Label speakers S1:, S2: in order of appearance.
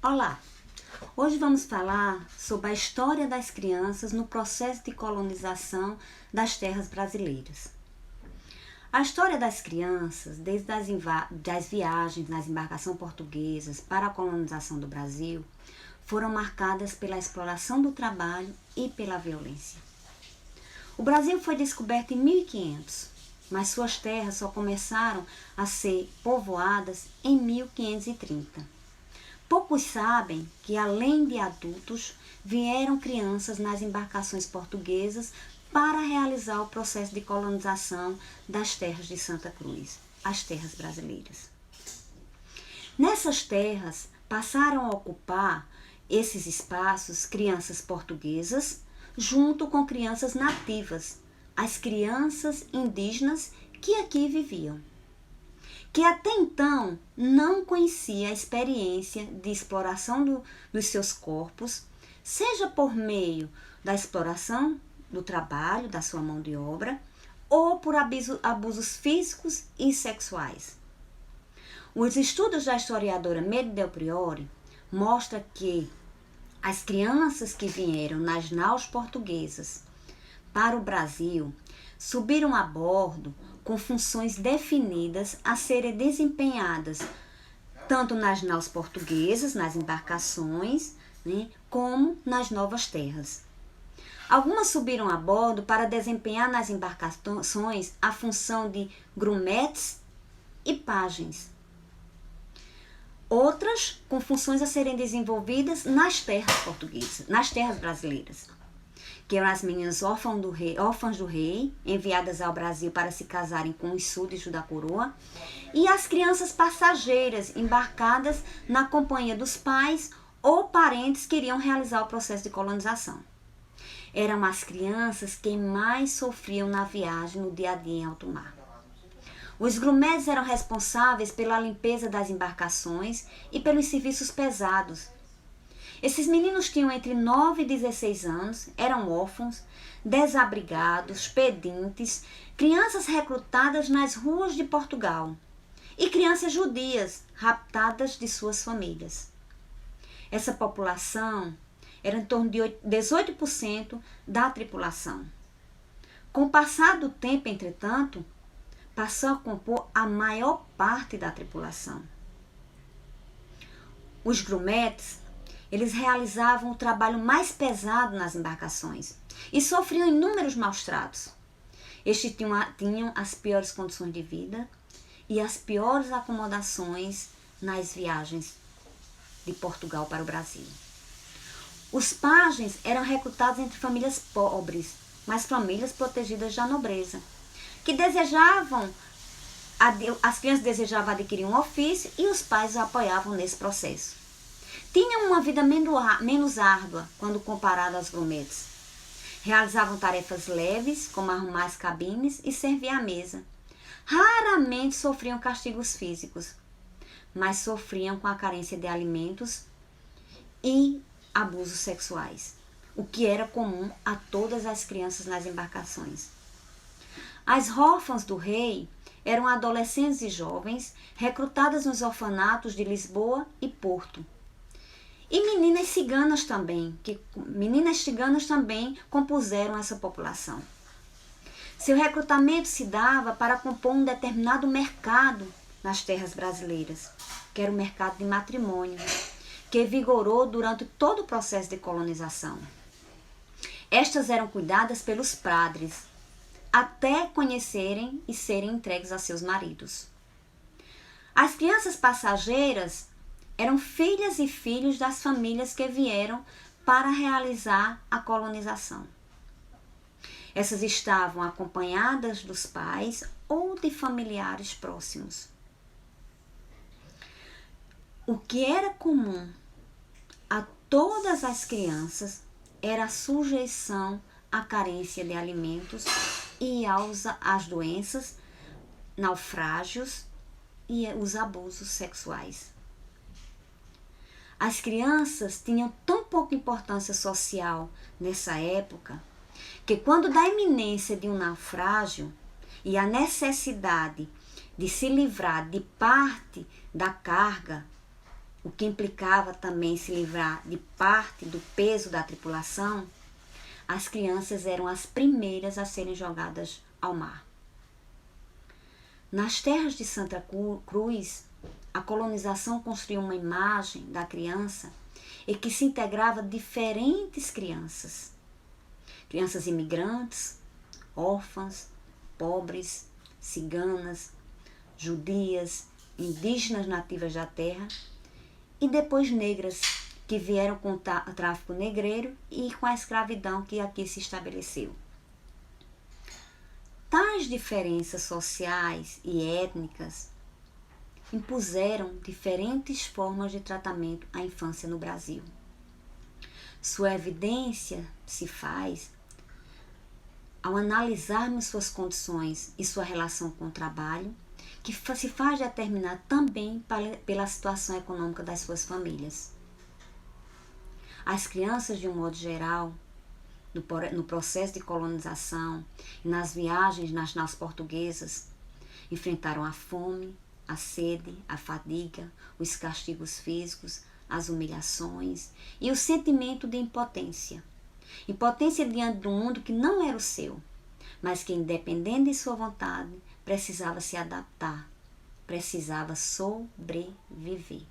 S1: Olá! Hoje vamos falar sobre a história das crianças no processo de colonização das terras brasileiras. A história das crianças, desde das viagens nas embarcações portuguesas para a colonização do Brasil, foram marcadas pela exploração do trabalho e pela violência. O Brasil foi descoberto em 1500, mas suas terras só começaram a ser povoadas em 1530. Poucos sabem que, além de adultos, vieram crianças nas embarcações portuguesas para realizar o processo de colonização das terras de Santa Cruz, as terras brasileiras. Nessas terras, passaram a ocupar esses espaços crianças portuguesas, junto com crianças nativas, as crianças indígenas que aqui viviam, que até então não conhecia a experiência de exploração dos seus corpos, seja por meio da exploração do trabalho, da sua mão de obra, ou por abusos físicos e sexuais. Os estudos da historiadora Mede Del Priore mostram que as crianças que vieram nas naus portuguesas para o Brasil subiram a bordo com funções definidas a serem desempenhadas tanto nas naus portuguesas, nas embarcações, como nas novas terras. Algumas subiram a bordo para desempenhar nas embarcações a função de grumetes e pajens. Outras com funções a serem desenvolvidas nas terras portuguesas, nas terras brasileiras, que eram as meninas órfãs do rei, enviadas ao Brasil para se casarem com os súditos da coroa, e as crianças passageiras, embarcadas na companhia dos pais ou parentes que iriam realizar o processo de colonização. Eram as crianças que mais sofriam na viagem no dia a dia em alto mar. Os grumetes eram responsáveis pela limpeza das embarcações e pelos serviços pesados. Esses meninos tinham entre 9 e 16 anos, eram órfãos, desabrigados, pedintes, crianças recrutadas nas ruas de Portugal e crianças judias raptadas de suas famílias. Essa população era em torno de 18% da tripulação. Com o passar do tempo, entretanto, passou a compor a maior parte da tripulação. Os grumetes, eles realizavam o trabalho mais pesado nas embarcações e sofriam inúmeros maus-tratos. Estes tinham as piores condições de vida e as piores acomodações nas viagens de Portugal para o Brasil. Os pajens eram recrutados entre famílias pobres, mas famílias protegidas da nobreza, que as crianças desejavam adquirir um ofício e os pais os apoiavam nesse processo. Tinham uma vida menos árdua quando comparado aos grumetes. Realizavam tarefas leves, como arrumar as cabines e servir a mesa. Raramente sofriam castigos físicos, mas sofriam com a carência de alimentos e abusos sexuais, o que era comum a todas as crianças nas embarcações. As órfãs do rei eram adolescentes e jovens recrutadas nos orfanatos de Lisboa e Porto. E meninas ciganas também compuseram essa população. Seu recrutamento se dava para compor um determinado mercado nas terras brasileiras, que era o mercado de matrimônio, que vigorou durante todo o processo de colonização. Estas eram cuidadas pelos padres, até conhecerem e serem entregues a seus maridos. As crianças passageiras eram filhas e filhos das famílias que vieram para realizar a colonização. Essas estavam acompanhadas dos pais ou de familiares próximos. O que era comum a todas as crianças era a sujeição à carência de alimentos e às doenças, naufrágios e os abusos sexuais. As crianças tinham tão pouca importância social nessa época que, quando da iminência de um naufrágio e a necessidade de se livrar de parte da carga o que implicava também se livrar de parte do peso da tripulação, as crianças eram as primeiras a serem jogadas ao mar. Nas terras de Santa Cruz, a colonização construiu uma imagem da criança em que se integrava diferentes crianças. Crianças imigrantes, órfãs, pobres, ciganas, judias, indígenas nativas da terra e depois negras, que vieram com o tráfico negreiro e com a escravidão que aqui se estabeleceu. Tais diferenças sociais e étnicas impuseram diferentes formas de tratamento à infância no Brasil. Sua evidência se faz ao analisarmos suas condições e sua relação com o trabalho, que se faz determinar também pela situação econômica das suas famílias. As crianças, de um modo geral, no processo de colonização e nas viagens nas portuguesas, enfrentaram a fome, a sede, a fadiga, os castigos físicos, as humilhações e o sentimento de impotência. Impotência diante de um mundo que não era o seu, mas que, independente de sua vontade, precisava se adaptar, precisava sobreviver.